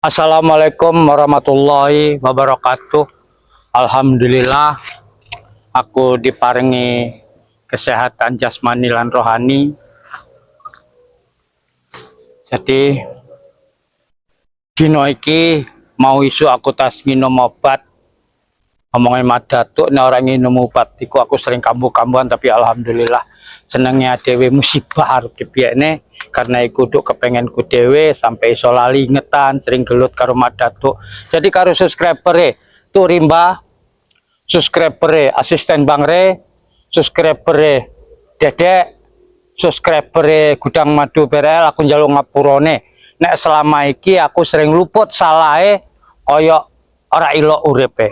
Assalamualaikum warahmatullahi wabarakatuh. Alhamdulillah aku diparingi kesehatan jasmani lan rohani. Jadi dino iki mau isu aku tas minum obat. Ngomongin madatuk nek ora minum obat iku aku sering kambuh-kambuhan, tapi alhamdulillah senengnya dewe musibah arep dipiyekne. Karena iku duk kepengenku dewe sampai iso lali ingetan sering gelut karo madatuk. Jadi karo subscriber tuh rimba, subscriber asisten Bang Re, subscriber Dedek, subscriber Gudang Madu Berel, aku njaluk ngapurone nek selama iki aku sering luput salahe kaya ora ilok uripe.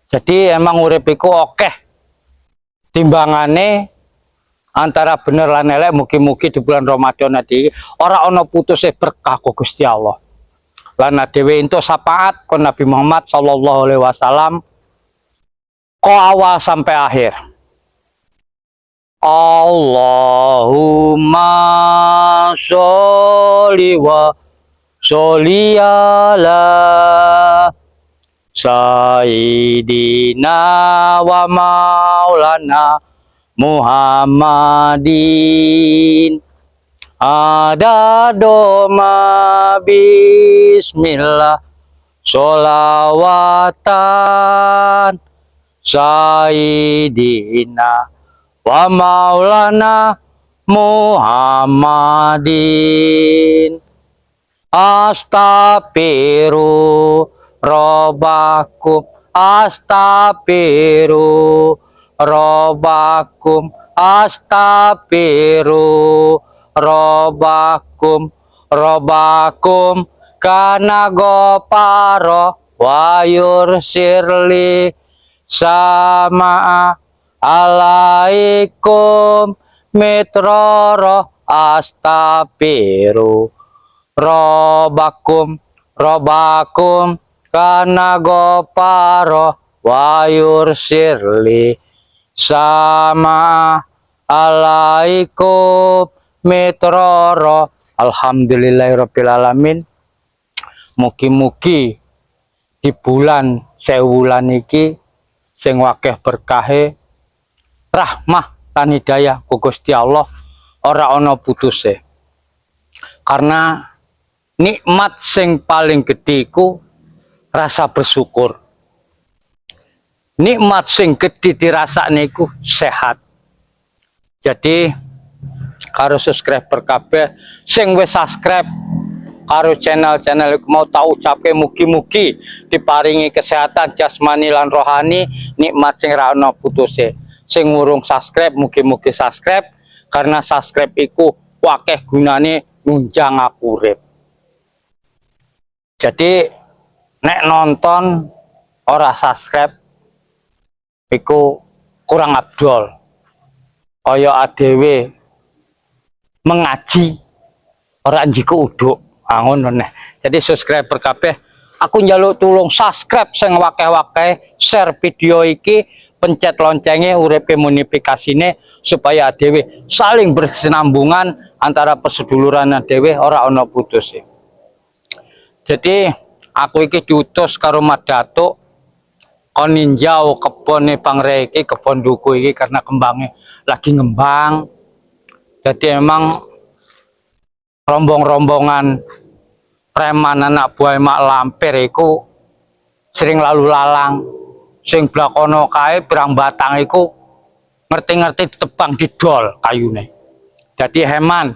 Jadi emang urip iku akeh timbangane antara bener lan elek. Mugi-mugi di bulan Ramadan nanti ora ana putuse berkah ku Gusti Allah. Lan dhewe entuk syafaat kon Nabi Muhammad sallallahu alaihi wasallam ko awal sampai akhir. Allahumma sholli wa sholli ala sayyidina wa maulana Muhammadin ada doma bismillah sholawatan sayyidina wa maulana Muhammadin astaghfiru robbakum astaghfiru robbakum astaghfiru robbakum kana goparo wayur sirli sama alaikum mitroro astaghfiru robbakum kana goparo wayur sirli sama alaikum mitroro. Alhamdulillahirabbil alamin. Mugi-mugi di bulan sewulan iki sing wakeh berkahe rahmah lan hidayah ku Gusti Allah ora ana putuse. Karena nikmat sing paling gedhe iku rasa bersyukur. Nikmat sing gede dirasakne iku sehat. Jadi karo subscriber kabeh sing wis subscribe karo channel-channel iku mau tak ucapke mugi-mugi diparingi kesehatan jasmani lan rohani, nikmat sing ra ono putuse. Sing urung subscribe mugi-mugi subscribe, karena subscribe iku akeh gunane nunjang aku urip. Jadi nek nonton ora subscribe iku kurang abdol, kaya adewe mengaji ora njiku uduk ngono neh. Jadi subscriber kabeh aku njaluk tulung subscribe sing wakeh-wakeh, share video iki, pencet loncengnya, uripe notifikasine supaya adewe saling berkesinambungan antara perseduluran adewe ora ana putus. Jadi aku iki diutus karo madatuk kon ninjau kebone Bang Re iki, kebon duku iki, karena kembangnya lagi ngembang. Jadi emang rombongan preman anak buah mak lampir iku sering lalu lalang, sing blakono kae berang batang iku ngerti-ngerti ditebang didol kayune. Jadi heman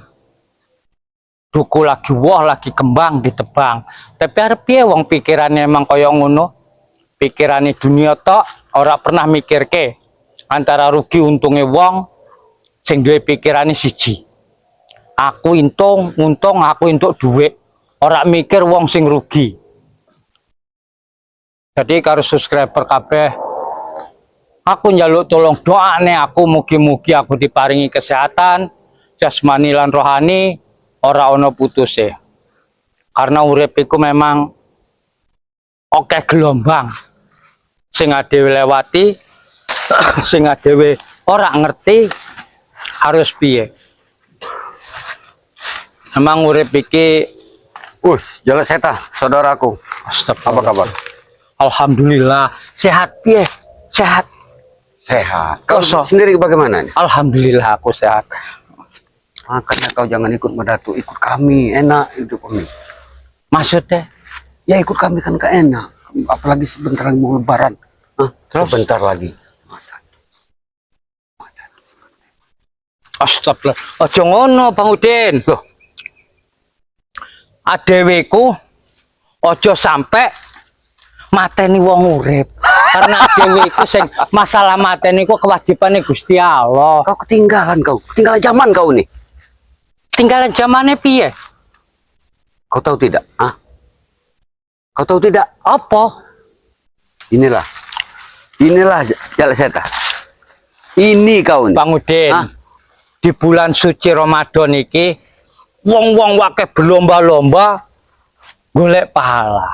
duku lagi woh lagi kembang ditebang. Tapi arep piye wong pikirannya emang kaya ngono? Pikirane dunia tok, ora pernah mikirke antara rugi untungnya wong. Sing duwe pikirane siji, aku untung aku entuk duit, ora mikir wong sing rugi. Jadi karo subscriber kabeh aku njaluk tolong doane aku, mugi-mugi aku diparingi kesehatan jasmani lan rohani, ora ana putuse. Karena urip iku memang oke gelombang sing adewe lewati, sing adewe ora ngerti harus piye. Emang urip iki Jalan Seta, saudaraku. Apa kabar? Alhamdulillah sehat piye? Sehat. Sehat. Kau Kosong. sendiri bagaimana nih? Alhamdulillah aku sehat. Makanya kau jangan ikut Madatu, ikut kami. Enak hidup kami. Maksudnya? Ya ikut kami kan gak enak. Apalagi sebentar lagi mau lebaran. Terus? Sebentar lagi. Astagfirullah. Aja ngono Bang Udin. Loh. Adeweku ojo sampai mateni wong urip. Karena adeweku sing masalah mateni ku kewajibane Gusti Allah. Kau ketinggalan kau. Ketinggalan zaman kau nih. Tinggalan zamannya piye? Kau tahu tidak? Kau tahu tidak? Apa? Inilah Jalan Seta. Ini kau nih. Bang Udin. Di bulan suci Ramadan iki wong-wong wake berlomba-lomba golek pahala.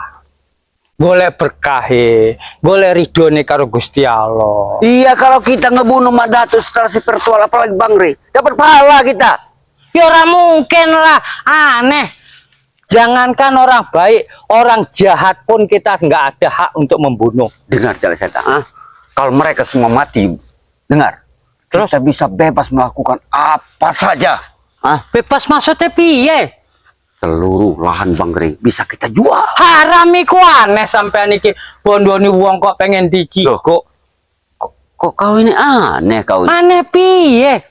Golek berkahe, golek ridhone karo Gusti Allah. Iya, kalau kita ngebunuh Madatu setelah si virtual apalagi Bang Ri, dapat pahala kita. Ya ora mungkin lah, aneh. Jangankan orang baik, orang jahat pun kita nggak ada hak untuk membunuh. Dengar Jalan Seta, kalau mereka semua mati, dengar, Terus? kita bisa bebas melakukan apa saja. Bebas maksudnya piye? Seluruh lahan Bang Ri bisa kita jual. Haram iku aneh sampean iki bondoni wong kok pengen dicikuk. Kok kau ini aneh kau ini? Aneh piye?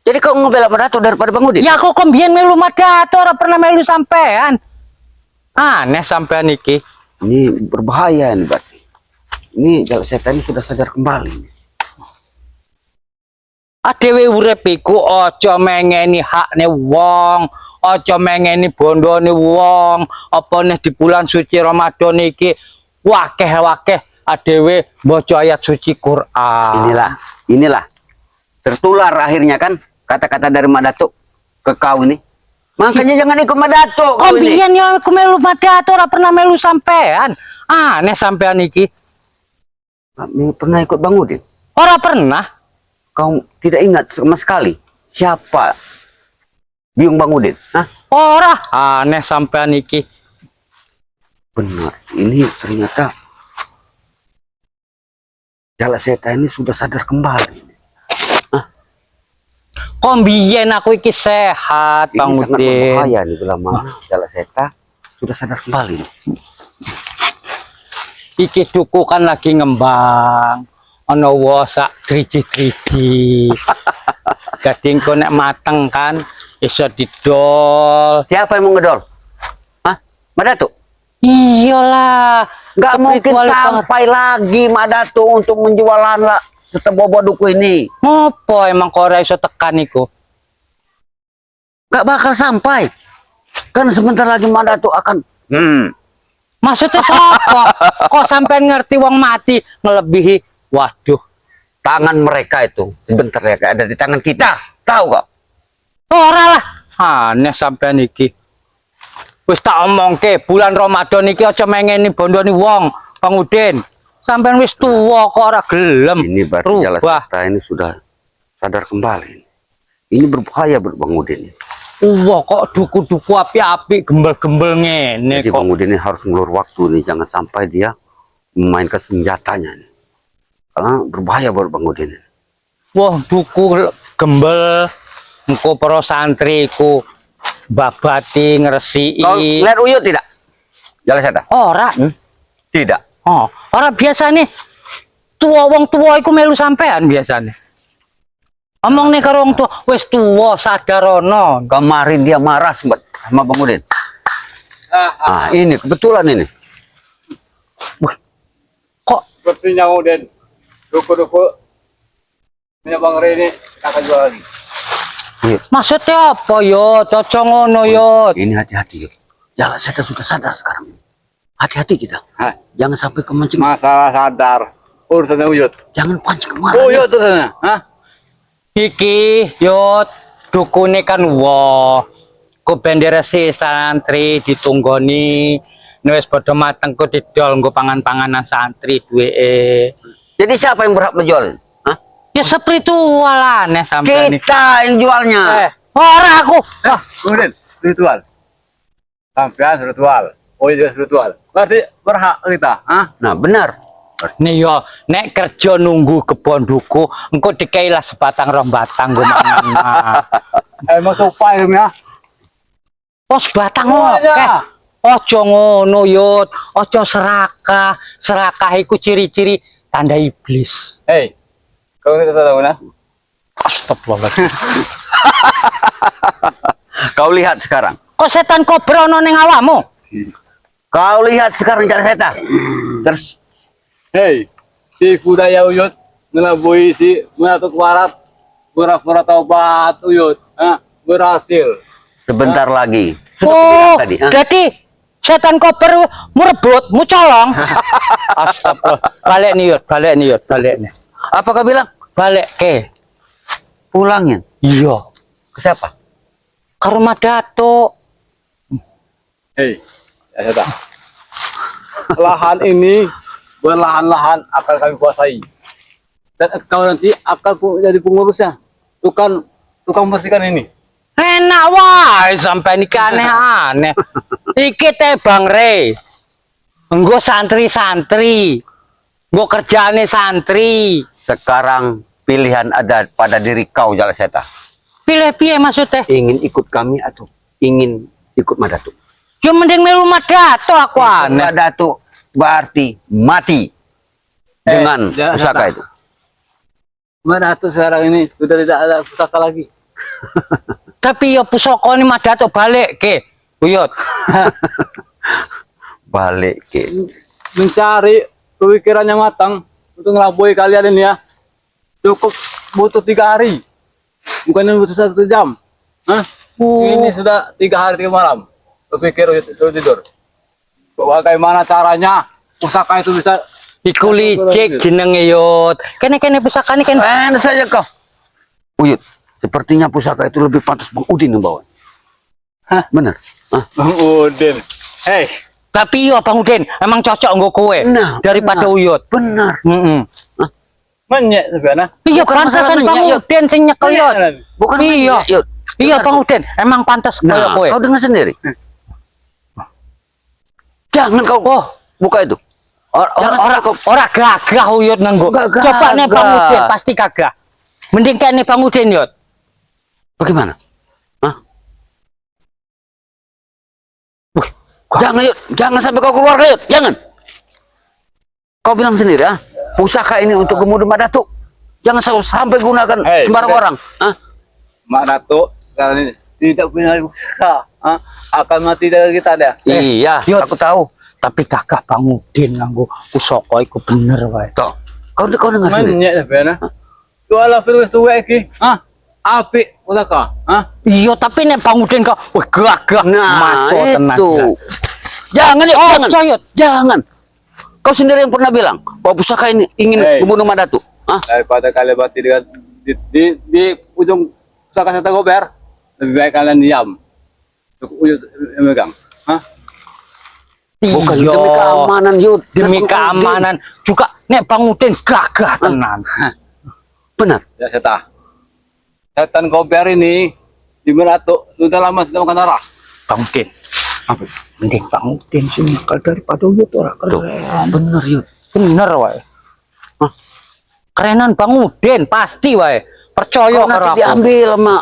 Jadi kau ngebela Madatu daripada Bang Udin? Ya kok mbiyen melu Madatu ora pernah melu sampean. Aneh sampean iki. Ini berbahaya nih berarti. Ini Jalan Seta ini sudah sadar kembali. Adewe urip iku aja mengeni hakne wong, aja mengeni bondone wong. Apa nih di bulan suci Ramadan iki wakeh-wakeh adewe maca ayat suci Quran. Inilah tertular akhirnya kan kata-kata dari Madatu ke kau ini. Makanya jangan ikut Madatu Oh kau ini. biyen ya aku melu Madatu ora pernah melu sampean. Aneh sampean iki. Kami pernah ikut Bang Udin. Ora pernah. Kau tidak ingat sama sekali siapa biung Bang Udin? Ora aneh sampean iki. Benar, ini ternyata Jalan Seta ini sudah sadar kembali. Kok biyen aku iki sehat, Ini Bang sangat Udin. berbahaya nih bila mana Jalan Seta sudah sadar kembali. Iki duku kan lagi ngembang. Ana wa sak driji-driji. Dadi engko nek mateng kan iso didol. Siapa yang mau ngedol? Madatu? Iyalah, Nggak mungkin spiritual sampai lagi Madatu untuk menjual lahan tetap bobo duku ini. ngopo emang kok ora iso tekan iku? Nggak bakal sampai. Kan sebentar lagi Madatu akan Maksudnya sapa? Kok sampean ngerti wong mati ngelebihi? Waduh, tangan mereka itu sebentar ya ada di tangan kita. Tahu kok? ora lah. Aneh sampean iki. Wis tak omongke, bulan Ramadan iki aja mengeni bondoni wong, Bang Udin. Sampean wis tuwa kok ora gelem. Ini berarti Jalan rubah. Seta ini sudah sadar kembali. Ini berbahaya buat Bang Udin. Wah, kok duku-duku api-api gembel-gembel ngene Jadi kok. Bang Udin ini harus ngelur waktu nih, jangan sampai dia memainkan senjatanya nih. Karena berbahaya buat Bang Udin. Wah, duku gembel. Engko para santriku babati ngresiki. Kau lihat Uyut tidak? Jalan Seta? Ora. Tidak. Oh, ora biasane tua wong tua iku melu sampean biasane. Omong nih karo wong tua, wis tuwa sadarono. Kemarin dia marah sama Bang Udin. Ini kebetulan ini. Kok Sepertinya Udin, duku-duku minyak Bang Ri ini akan jual lagi. maksudnya apa yo? Aja ngono yo. Ini hati-hati yuk. Jalan Seta sudah sadar sekarang. Hati-hati kita. Jangan sampai kemancing. Masalah sadar, urusannya Uyut. Jangan pancing kemana. Uyut tuh sana. Iki yo dukune kan wo. Ku bendera si santri ditunggoni. Wis padha mateng ku didol nggo pangan-panganan santri duweke. Jadi siapa yang berhak menjual? Ya spiritual aneh sampean iki. Kita yang jualnya. Ora aku. Udin, ritual. Sampean spiritual. Oh juga spiritual. Berarti berhak kita, ah? Nah, benar. Nih yo, nek kerja nunggu kebon duku, engko dikai lah sebatang rong batang gue mangan. Emang sopan ya? Oh sebatang Oh, oke. iya. Ojo ngono yut, ojo serakah. Serakah iku ciri-ciri tanda iblis. Hei, kau tidak tahu nah? Astagfirullahaladzim. Kau lihat sekarang. Kok setan kobra ono ning awakmu? Kau lihat sekarang cara saya. Terus Hei, si budaya uyut ngelabui si menatuk warat pura-pura taubat uyut, ah, berhasil. sebentar lagi. Sudah Oh, kubilang tadi. jadi setan koper merebut, mu colong. Astagfirullah. Balik nih yut, balik nih yut, balik nih. Apa kau bilang? Balik ke. Pulangin. Iya. Ke siapa? Ke rumah Datuk. Hei, ya sudah. Lahan ini berlahan-lahan akan kami kuasai. Dan kau nanti akan jadi pengurusnya. Tukang bersihkan ini. Enak wae sampai nikah aneh-aneh. Iki teh Bang Re. Enggo santri-santri. Enggo kerjane santri. Sekarang pilihan ada pada diri kau, Jala Seta. Pilih piye maksudnya? Ingin ikut kami atau ingin ikut Madatu? Ya mending melu rumah Datuk aku aneh. Madatu berarti mati dengan jangan pusaka kata. itu. Mana tuh sekarang ini sudah tidak ada pusaka lagi. Tapi ya pusaka ini mah Datuk balik ke. Uyut. Balik ke. Mencari pemikirannya matang untuk ngelabui kalian ini ya. Cukup butuh 3 hari. Bukannya butuh 1 jam. Hah? Ini sudah 3 hari 3 malam. Berpikir sudah tidur. Bagaimana caranya pusaka itu bisa Iku licik jenenge yut. Kene pusaka ini kene. Enak saja kau. Uyut, sepertinya pusaka itu lebih pantas Bang Udin yang bawa. Hah? Benar? Hah? Bang Udin. Hei, Tapi iya Bang Udin, emang cocok nggo kowe Nah, daripada benar. Uyut. Benar. menyek sebenarnya. Iya Bukan pantasan masalah Bang minyak, Yut. Udin sing nyekel Yut. Bukan Iya. minyak, Yut. Iya Benar, Bang kau. Udin, emang pantas kaya Nah, kowe. kau dengar sendiri. Jangan kau Oh, buka itu. ora gagah Uyut nanggo. Enggak gagah. Coba nih Bang Udin pasti gagah. Mending kene Bang Udin Yut. Bagaimana? Hah? Jangan, Yut. Jangan sampai kau keluar, Yut. Jangan. Kau bilang sendiri, ah. Pusaka ini untuk kemudian Madatu. Jangan sampai gunakan Hei, sembarang Udin. orang. Hah? Mak Datuk sekarang ini tidak punya pusaka. Hah? Akan mati dari kita dia. Iya, Yut. aku tahu. Tapi gagah Bang Udin nganggo pusaka iku bener wae. Tuh. Kau dengar sendiri. Menyek sebenarnya. Jualan virus tuwek iki. Hah? Apik pusaka. Hah? Iya, tapi nek Bang Udin kok wah gagah Nah, maco tenan. itu. Jangan, Yut. Oh, Jangan. Coyot. Jangan. Kau sendiri yang pernah bilang bahwa pusaka ini ingin Hei. membunuh Madatu. Hah? Daripada kalian mati dengan di ujung pusaka Seta Gober, lebih baik kalian diam. Cukup Uyut yang megang. Hah? Bukan Iya. demi keamanan, Yud. Demi Dan keamanan juga nek Bang Udin gagah tenan. Benar. Ya Seta. Setan Gober ini di Meratuk sudah lama sudah makan darah. Bang Udin, Apa? mending Bang Udin sing nyekel daripada Uyut ora Tuh. keren. Benar, Yud. Bener wae. Hah? Kerenan Bang Udin pasti wae. Percaya Kau karo nanti aku. diambil sama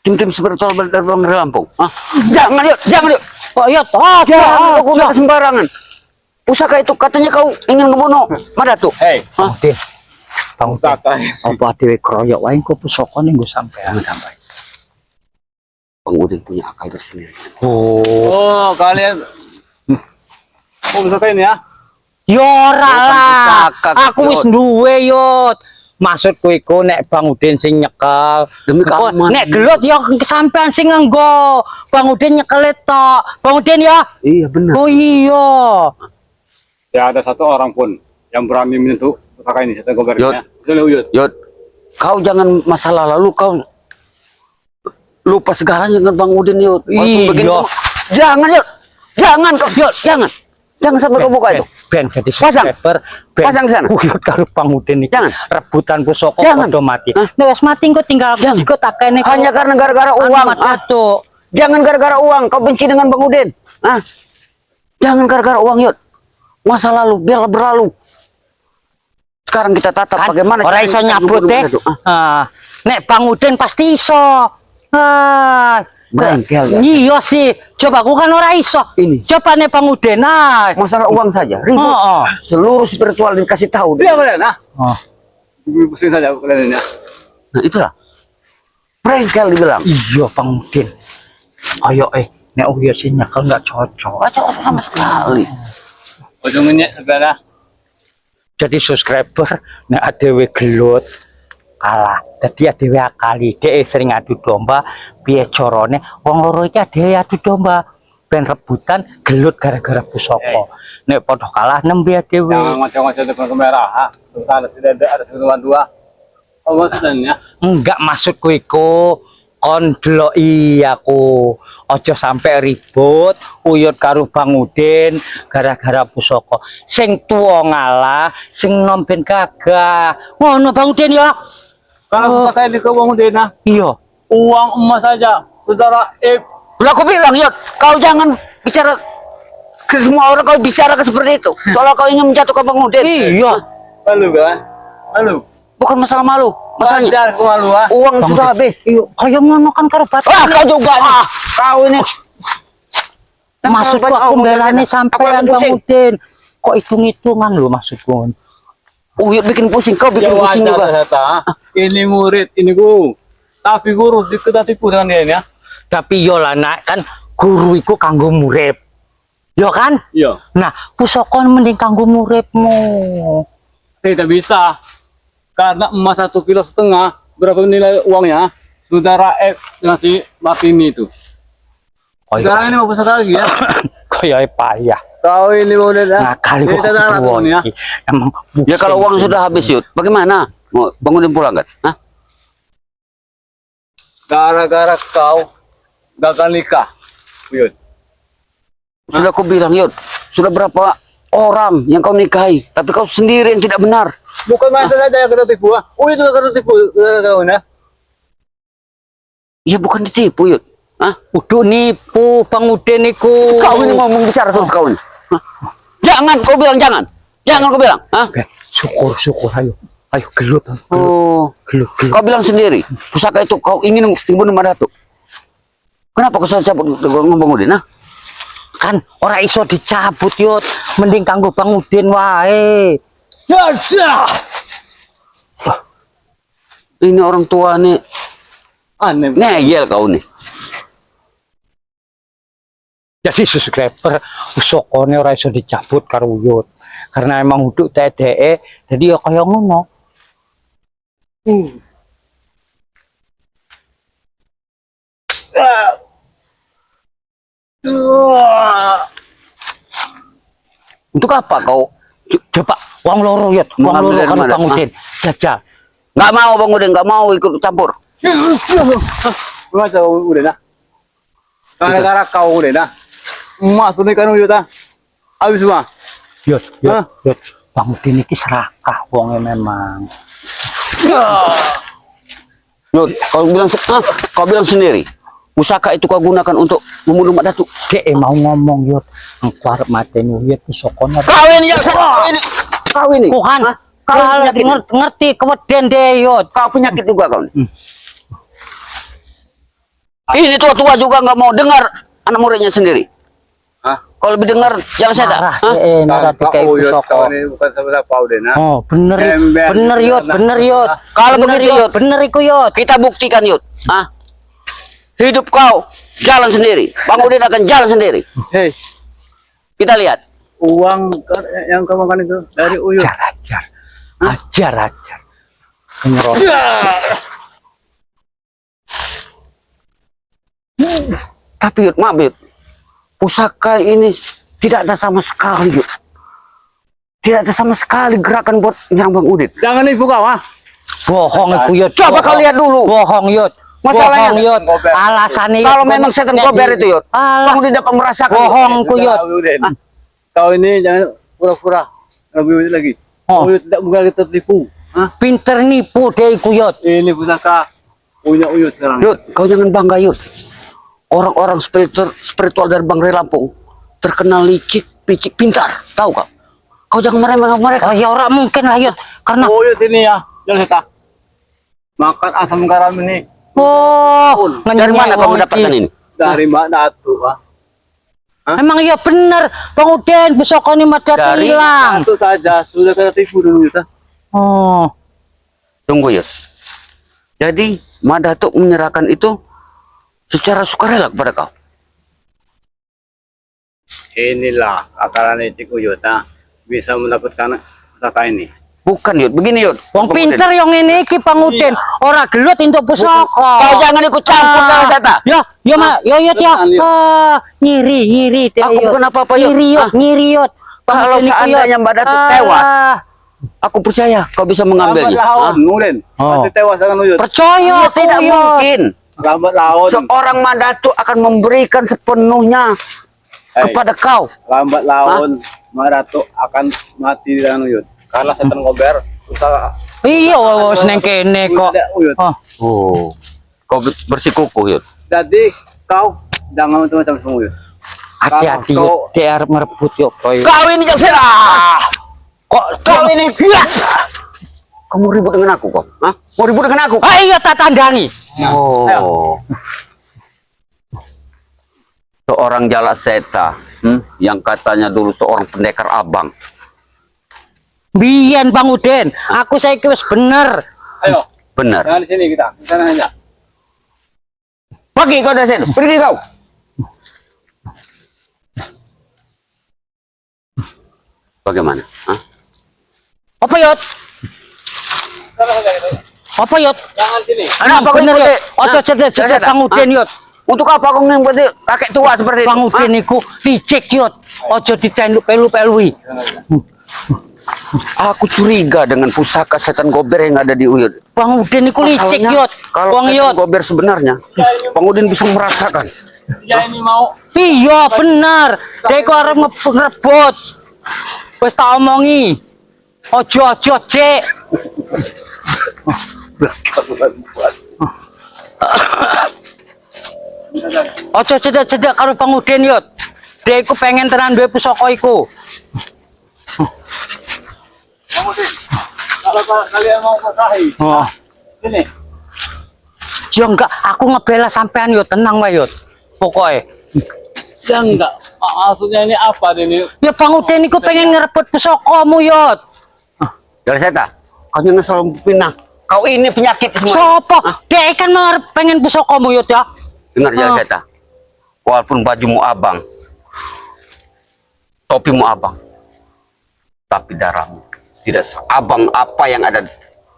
tim-tim spiritual dari Lampung. Hah? Jangan, Yud. Jangan, Yud. Oh iya, Jangan kau gunakan sembarangan. Pusaka itu katanya kau ingin membunuh Madatu. Hei, Bang Udin. Bang Udin. pusaka. Apa dhewe kroyok wae engko pusakane nggo sampean. Jangan sampai. Bang Udin punya akal tersendiri. Oh. Oh, kalian. Oh, pusaka ini ya? Yo ora Bukan lah. pusaka, Aku wis Yud. duwe Yut. Maksudku iku nek Bang Udin sing nyekel. Demi Engko keamanan. nek gelut ya sampean sing nganggo. Bang Udin nyekel tok. Bang Udin ya. Iya, benar. Oh iya. Ya ada satu orang pun yang berani menyentuh pusaka ini Seta Gober Yud. ini ya. Kecuali Uyut. Yud, kau jangan masalah lalu kau lupa segalanya dengan Bang Udin, Yud. Walaupun Iya. begini, jangan, Yud. Jangan kau, Yud. Jangan. Jangan sampai kau buka itu. Ben jadi Pasang. subscriber. Ben. Pasang di sana. Uyut karo Bang Udin iki. Jangan. Rebutan pusaka Jangan. padha mati. Hah? Nek wis mati engko tinggal Jangan. iku tak kene Hanya karena gara-gara uang. Ah, Datuk. Jangan gara-gara uang kau benci dengan Bang Udin. Ah, jangan gara-gara uang, Yud. Masa lalu biarlah berlalu. Sekarang kita tatap Kan bagaimana ora cara iso kita nyabut membunuh deh. Bang Datu. Nek Bang Udin pasti iso. Bengkel ya. Iya sih. Coba aku kan ora iso. Ini. Coba nek Bang Udin. Masalah uang saja, ribut. Oh. Seluruh spiritual dikasih tahu. Iya kalian ah. Oh. Pusing saja kalian ini ya. Nah, itulah. Bengkel dibilang. Iya Bang Udin. Ayo nek uyut sih nyekel nggak cocok. Gak cocok sama sekali. Ujungnya sebelah. Jadi subscriber nek adewe gelut kalah. Dadi adewe akali. Dhek sering adu domba, piye carane wong loro iki adewe adu domba ben rebutan gelut gara-gara pusaka. Nek padha kalah nembe adewe. Jangan ngoceh-ngoceh depan kamera. Terus ada sentuhan dua. Oh maksudnya? Enggak maksudku iku kon deloki aku. Aja sampai ribut uyut karo Bang Udin gara-gara pusaka. Sing tuwa ngalah, sing nom ben gagah. Ngono Bang Udin ya. Kalau pakai di kebun Dena, Iya. uang emas saja, saudara Udah aku bilang, Yud, kau jangan bicara ke semua orang, kau bicara ke seperti itu. Soalnya kau ingin menjatuhkan Bang Udin. Iya. malu kan? Malu. Bukan masalah malu. Masalahnya Wajar aku malu ah. uang Bang sudah Udin. habis. Iya, kaya ngono kan karo batin. Kau juga. Kau ini. Maksudku aku belane sampean Bang Udin. Kok hitung-hitungan lho maksudku. Uyut bikin pusing, kau bikin Ya pusing wajar juga. ternyata. Ini murid, ini guru. Tapi guru diketipu dengan dia ini ya. Tapi yo lah nak kan guru iku kanggo murid. Yo kan? Iya. Nah, pusaka mending kanggo muridmu. Tidak bisa. Karena emas 1,5 kilo, berapa nilai uangnya? Saudara dengan si Martini itu. Sekarang ini mau pesan lagi ya. Kaya payah. Kau ini mau lihat ya. Nah, kali Ini gua tanda anak keluar ini ya. iki. Emang Ya kalau uang sudah habis, Yud, bagaimana? Mau Bang Udin pulang kan? Hah? Gara-gara kau gagal nikah. Yud. Sudah aku bilang, Yud, sudah berapa orang yang kau nikahi, tapi kau sendiri yang tidak benar. Bukan masa saja yang kita tipu. Oh itu kena tipu. Kau ya. Ya bukan ditipu, Yud. Hah? udah nipu Bang Udin iku. Kau ini ngomong bicara terus kau ini. Hah? Jangan, kau bilang jangan. Jangan kau bilang. Hah? Syukur ayo. Ayo gelut. Oh, Gelut. kau bilang sendiri, pusaka itu kau ingin membunuh Madatu. Kenapa kau cabut ngomong Udin? Nah, Kan ora iso dicabut Yud. Mending kanggo Bang Udin wae. Ya. ini orang tua nih Aneh. ngeyel kau nih. Jadi subscriber usokone ora iso dicabut karo Yud. Karena emang uduk TDE jadi ya kaya ngono. Untuk apa kau? Coba wong loro Yud, wong Mengambil loro dari karo mana? Bang Udin. Jajal. Nggak mau Bang Udin, nggak mau ikut campur. Gimana udah nah? Gara-gara kau udah nah. Emas tuh kan udah. Habis semua. Yud, Hah? Yud. Bang Udin iki serakah wonge memang. Yud, kau bilang sendiri, pusaka itu kau gunakan untuk membunuh Mak Datu. Dek mau ngomong Yud. Engko arep mateni Yud pusakane. Kau ini yang kau ini. Tuhan, Hah? Kau penyakit. ngerti keweden deh Yud. Kau penyakit juga kau nih. Ini tua-tua juga nggak mau dengar anak muridnya sendiri. Hah? Kalau lebih dengar jalan saya tak. Marah Hah? deh, marah Tanpa kayak uyut pusaka. kau ini bukan siapa udah nah. Oh, bener, Ember. bener Yud, bener Yud. Kalau Bener, begitu, Yud. bener iku Yud. Kita buktikan Yud. Hah? Hidup kau jalan sendiri. Bang Udin akan jalan sendiri. Hei, Kita lihat. uang yang kau makan itu dari uyut. Ajar. Penyerot. Tapi Yud, maaf Yud. Pusaka ini tidak ada sama sekali Yud. Tidak ada sama sekali gerakan buat nyerang Bang Udin. Jangan nipu kau ah. Bohong iku Yud. Coba kau lihat dulu. Bohong Yud. Masalahnya- Bohong Yud. Alasannya Kalau memang setan kober itu Yud, Alah. Bang Udin dapat merasakan. Bohong ku Yud. Ah. Kau ini jangan pura-pura. Lebih uyut lagi. Oh. Uyut tidak mungkin kita tipu. Hah? Pinter nipu deh iku Yud. Ini pusaka punya uyut sekarang. Yud, kau jangan bangga Yud. orang-orang spiritual dari Bangrai Lampung terkenal licik, picik, pintar. Tahu kau? Kau jangan meremehkan mereka. Oh ya orang mungkin lah Yud. Karena Oh, yuk sini ya. Jangan kita. Makan asam garam ini Dari mana kau mendapatkan ini? dari Mbak Datu, ah. Emang iya bener, Bang Uden besoknya Madati Dari hilang. Satu saja sudah kita tipu dulu kita. Oh, Tunggu ya. Jadi Madatuk menyerahkan itu secara sukarela kepada kau. Inilah akaran Cikuyut, nah. Bisa mendapatkan pusaka ini. Bukan Yud, begini Yud. wong pinter yang ini ki Bang Uden. Ora gelut untuk pusaka. Kau jangan ikut campur dalam data. Ya, ya mak, ya Yud ya. Beneran, Yud. Nyiri deh. Aku Yud. bukan apa-apa, Yud. Nyiri Yud. Bang Kalau Uden iku, Yud. seandainya Mbak Datu tewas, aku percaya kau bisa Lambat mengambilnya. laun, Nurin. Oh. Pasti tewas dengan Uyut. Percaya Iya, aku tidak Yud. mungkin. Lambat laun. Seorang Madatu akan memberikan sepenuhnya kepada kau. Lambat laun, Maratu akan mati dengan Uyut. Karena setan gober usaha. Iya, wis neng kene kok. Tidak, Uyut. Oh, Oh, kau bersikukuh Yud. Jadi kau jangan macam-macam sama Uyut. hati-hati Kau- Yud. Dia arep merebut Yud. Kau ini yang serah. Kok Kau ini sia. Kamu ribut dengan aku kok? Hah? Mau ribut dengan aku? Ah iya tak tandani. Oh. Seorang Jalak Seta, yang katanya dulu seorang pendekar abang. Biyen Bang Uden, aku saiki wis bener. Ayo, Benar. jangan di sini kita. Di sana aja. Pergi kau dari situ. Pergi kau. Bagaimana? Hah? Apa Yud? Sana saja kita. Apa Yud? Jangan sini. Kenapa kau bener ngikuti? Yud. Ojo Hah? cedek Jalak Seta? Bang Uden Hah? Yud. Untuk apa kau ngikuti kakek tua seperti itu? Bang Uden Hah? iku licik Yud. Ojo dicendu pelu-pelui. Aku curiga dengan pusaka setan gober yang ada di Uyut. Bang Uden iku licik Masalahnya, Yud. Kalau Wong setan Yud. gober sebenarnya, Bang Udin bisa merasakan. Ya ini mau. Iya bener. Dek arep ngebut. Wis tak omongi. Ojo Cek. Ojo cedek-cedek karo Bang Uden Yud. Dek iku pengen tenan duwe pusaka iku. Kalau kalian mau berkelahi, Oh. sini. Ya enggak, aku ngebela sampean Yud, tenang wae Yud. Pokoknya. Ya enggak. Maksudnya ini apa ini? Ya Bang Uden iku pengen ngerebut pusakamu Yud. Dari Seta, kau jangan selalu pindah. Kau ini penyakit semua. Sopo? Dek kan pengen pusakamu Yud ya. Dengar Ah. ya Seta, walaupun bajumu abang, topimu abang, tapi darahmu tidak seabang apa yang ada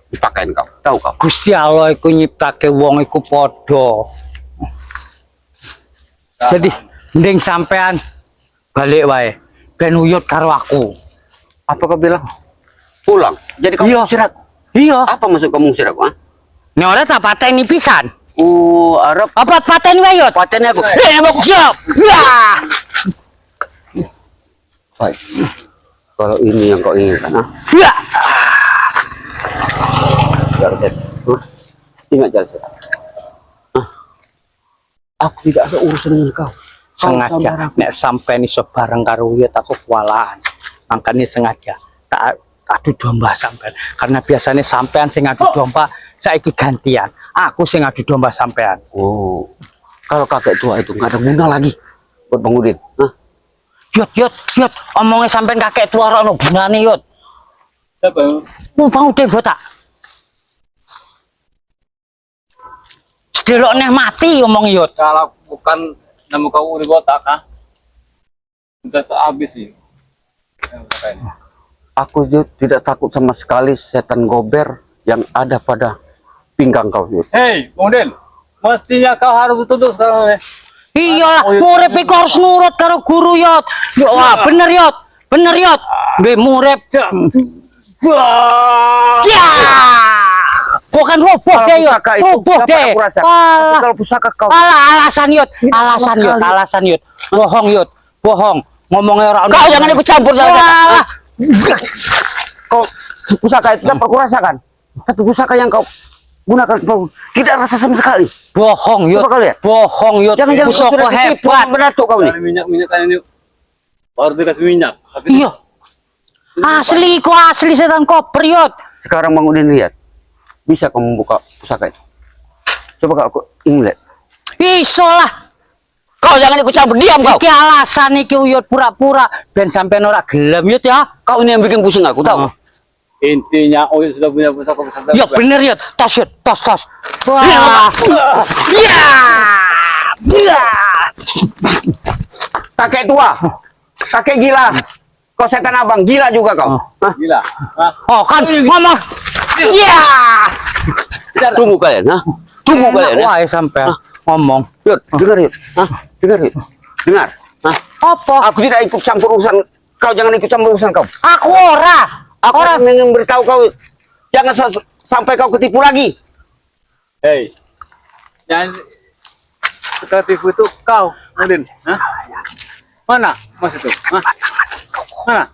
di pakaian kau. Tahu kau? Gusti Allah iku nyiptake wong iku padha. Jadi mending sampean balik wae. Ben uyut karo aku. Apa kau bilang? Pulang. Jadi kamu Iya. istirahat. Iya. Apa maksud kamu istirahat? Hah? Nek ora tak pateni pisan. Oh, Arab. Apa pateni wae Yud? Patennya aku. Siap. Ya. Baik. Kalau ini yang kau inginkan, ah? Ya. Jalset. Ingat Jalset. Ah. Aku tidak ada urusan dengan kau. Sengaja nek sampean iso bareng karo uyut aku kewalahan. Makanya sengaja tak adu domba sampean. Karena biasanya sampean sing adu domba, saiki gantian. Aku sing adu domba sampean. Oh, kalau kakek tua itu nggak ada guna lagi buat Bang Udin. Hah? Yud, omongnya sampean kakek tua ora ono gunane Yud. Siapa? Mau Bang Udin botak. Sedelok neh mati omong Yud. Kalau bukan nemu kau di botak, ah? Udah tuh habis sih. Aku Yud, tidak takut sama sekali setan gober yang ada pada pinggang kau Yud. Hei, Udin, mestinya kau harus tunduk sekarang. Iya, Oh, Yud. murid iku harus nurut karo guru Yud. Wah, bener Yud. Bener Yud. Be murid. Ya. Kok kan roboh Kalau deh Yud. pusaka itu Roboh dapat deh. aku rasa. Tapi kalau pusaka kau Alasan Yud. Alasan Yud. Bohong Yud. Bohong. Ngomongnya orang. Kau jangan ikut campur Jalset. Walah. Kau pusaka itu dapat aku rasakan. Tapi pusaka yang kau gunakan kau. Tidak rasa sama sekali. Bohong Yud. Coba kau lihat. Bohong Yud. Jangan-jangan kau Pusaka sudah ditipu hebat. sama Datuk kau Dari nih. minyak kan ini baru dikasih minyak. Tapi Iya. Asli kok asli setan koper Yud. Sekarang Bang Udin lihat. Bisa kau membuka pusaka itu? Coba kau ingat. Bisa lah. Kau jangan ikut campur, diam kau. Iki alasan iki Yud pura-pura ben sampean ora gelem Yud ya. Kau ini yang bikin pusing aku, tahu? intinya Uyut sudah punya pusaka-pusaka. Ya bener Yud. Tos Yud, tos. Wah. Ya. Ya. Kakek tua, kakek gila. Kau setan abang, gila juga kau. Hah? Gila. Hah? Oh kan ngomong. Ya. Tunggu kalian, ha? Tunggu kalian, ya? Wah, sampai ngomong. Yud, dengar Yud. Hah? Dengar Yud. Dengar. Hah? Apa? Aku tidak ikut campur urusan kau, jangan ikut campur urusan kau. Aku ora. Aku ingin beritahu kau, jangan sampai kau ketipu lagi. Hei, yang kreatif itu kau, Udin. Hah? Mana Mas itu? Hah? Mana?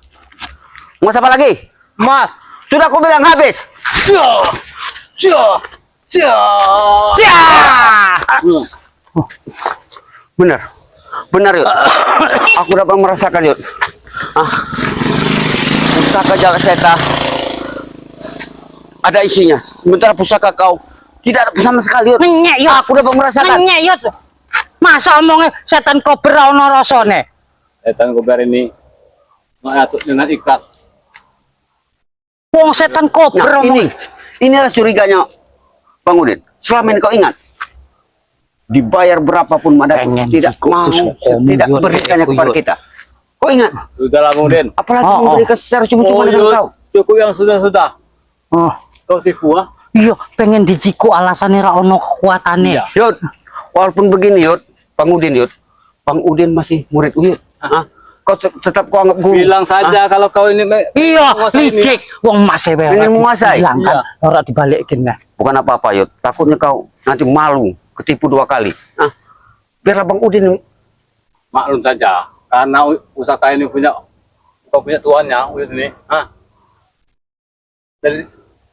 Mau apa lagi? Mas. Sudah aku bilang habis. Benar. Benar Yud. Aku dapat merasakan Yud. Pusaka Jala Seta ada isinya. Sementara pusaka kau tidak ada sama sekali Yud. Nenyek Yud. Aku dapat merasakan. Nenyek Yud. Masa omongnya setan kobra ono rasane? Setan kobar ini mengatur dengan ikhlas. Wong setan kobra Nah, inilah curiganya Bang Udin. Selama ini kau ingat, dibayar berapapun Madatu Pengen tidak ikut mau, pusaka tidak Yud, berikannya Yud. kepada kita. Kau ingat? Sudah lah, Udin. Apalagi Oh, memberikan secara cuma-cuma dengan Yud, kau. cukup yang sudah. Oh, Kau tipu, ah? iya pengen dijiku alasannya ra ono kekuatane. Iya. Yud, walaupun begini Yud, Bang Udin masih murid Yud. Kau tetap kau anggap guru. Bilang saja kalau kau ini Iya, menguasai ini. licik. Wong masih wae. Pengen menguasai. Bilang kan Iya. ora dibalikin nah. Bukan apa-apa Yud, takutnya kau nanti malu, ketipu 2 kali. Biarlah Bang Udin. Maklum saja, karena pusaka ini kau punya tuannya, Uyut ini. Hah? Jadi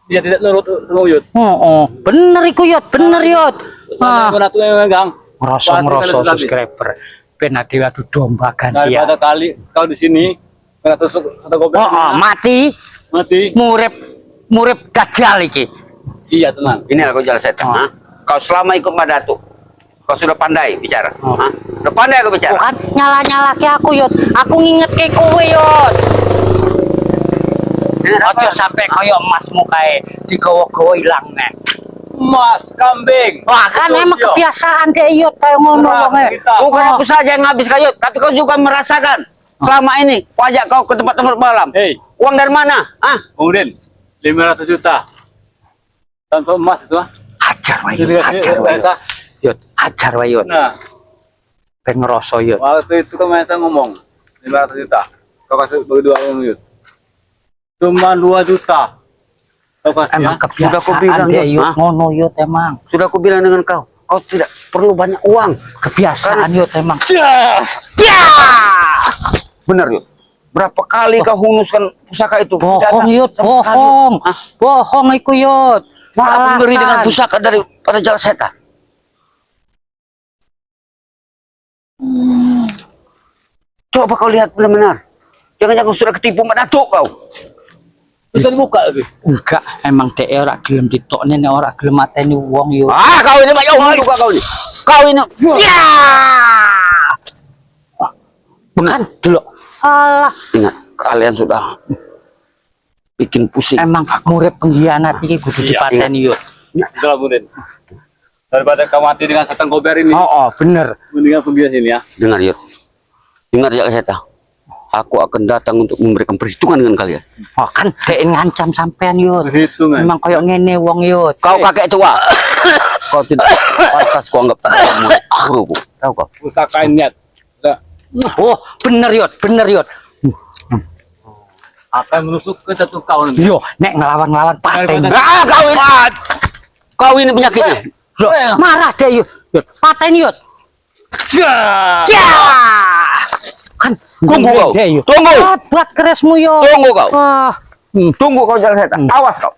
dia tidak nurut sama Uyut. Oh, bener iku Yud, bener Yud. Soalnya Menatu yang megang. Ngerasa Pasti kalian sudah habis. subscriber. Ben ade adu domba ganti ya. Daripada kali kau di sini, Menatu sudah gober. Mati, Mati. murip dajjal iki. Iya, tenang. Inilah kau Jala Seta. Kau selama ikut Madatu, kau sudah pandai bicara. Sudah pandai aku bicara. Bukan nyala-nyalake aku Yud. Aku ngingetke kowe Yud. Ojo sampai kaya emasmu kae digawa-gawa ilang nek. Mas kambing. Wah kan emang kebiasaan deh Yud kayak ngono wonge. Bukan aku saja yang habis kayu, tapi kau juga merasakan. Selama ini, wajah kau ke tempat-tempat malam. Hei, Uang dari mana? Udin, 500 juta. Tanpa emas itu, ah. Ajar wae Yud, Jadi ajar wae biasa. Yud. Ajar wae Yud. Nah, Ben ngerasa Yud. waktu itu kan Masa ngomong 500 juta. Kau kasih bagi 2 orang Yud. Cuma 2 juta. Kau kasih Emang ya. Sudah aku kebiasaan bilang, deh Yud. Yud, ngono Yud emang. Sudah aku bilang dengan kau, kau tidak perlu banyak uang. Kebiasaan Yud emang. Benar Yud. Berapa kali kau hunuskan pusaka itu? Bohong Yud, bohong. Bohong iku Yud. Malah memberi dengan Alasan. pusaka daripada Jala Seta. Coba kau lihat benar-benar. Jangan-jangan sudah ketipu Mbak Datuk kau. Bisa dibuka lagi. Enggak, emang dhek ora gelem ditokne nek ora gelem mateni wong Yud. Kau ini Mbak Yohan juga kau ini. Kau ini. Ya. Bukan dulu. Alah, Ingat, kalian sudah bikin pusing. emang murid pengkhianat iki kudu dipateni Yud. Sudah lah, Udin. Daripada kau mati dengan setan gober ini, Oh, bener. mendingan pergi dari sini ya. Dengar Yud. Dengar Jala Seta. Aku akan datang untuk memberikan perhitungan dengan kalian. Oh, kan dhek ngancam sampean Yud. Perhitungan. Emang koyo ngene wong Yud. Kau kakek tua. Kau tidak pantas kau anggap murid guruku. Tahu kau? Pusaka niat. Oh, bener Yud. Akan menusuk ke jatuh kau nanti. Yo, nek ngelawan-ngelawan pateni. Kau ini penyakitnya. Loh, marah deh Yud. Pateni Yud. Ya. Kan Tunggu kau. deh, Yud. Tunggu. Buat keresmu Yud. Tunggu kau. Wah. Tunggu kau Jala Seta. Awas kau.